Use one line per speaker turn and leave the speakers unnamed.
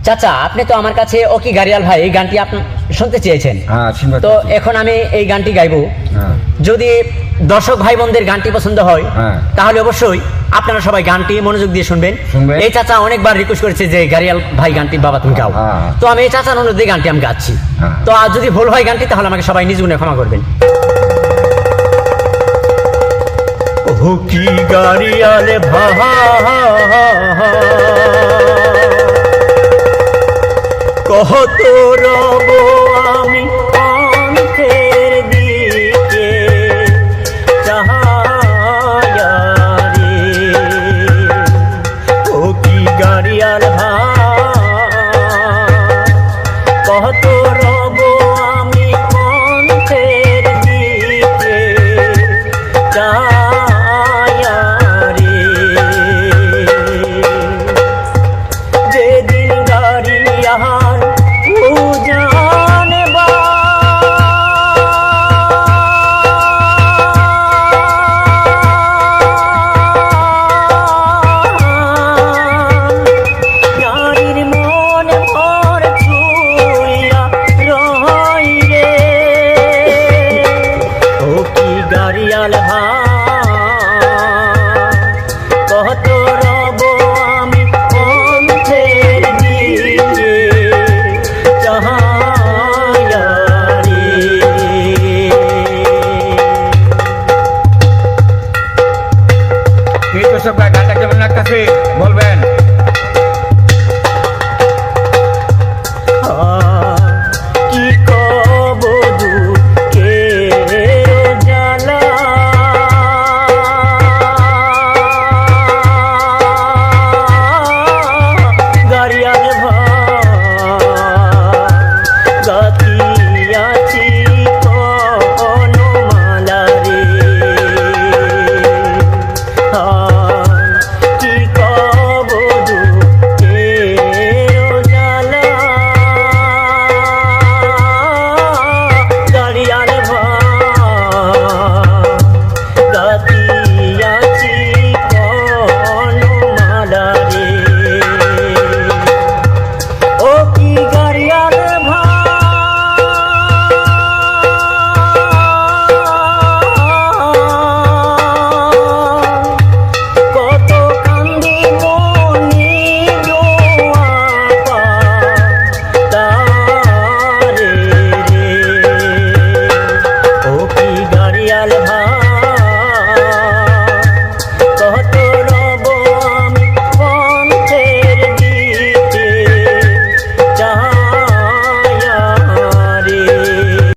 চাচা, আপনি তো আমার কাছে ওকি গাড়িয়াল ভাই এই গানটি আপনি শুনতে চেয়েছেন। তো এখন আমি এই গানটি গাইবো। যদি দর্শক ভাই বোনদের গানটি পছন্দ হয় তাহলে অবশ্যই আপনারা সবাই গানটি মনোযোগ দিয়ে শুনবেন। এই চাচা অনেকবার রিকোয়েস্ট করেছে যে গাড়িয়াল ভাই গানটি বাবা তুমি গাও, তো আমি এই চাচার অনুরোধে গানটি আমি গাচ্ছি। তো আর যদি ভুল হয় গানটি তাহলে আমাকে সবাই নিজ গুণে ক্ষমা করবেন। ওকি গাড়িয়াল ভাই কত রব আমি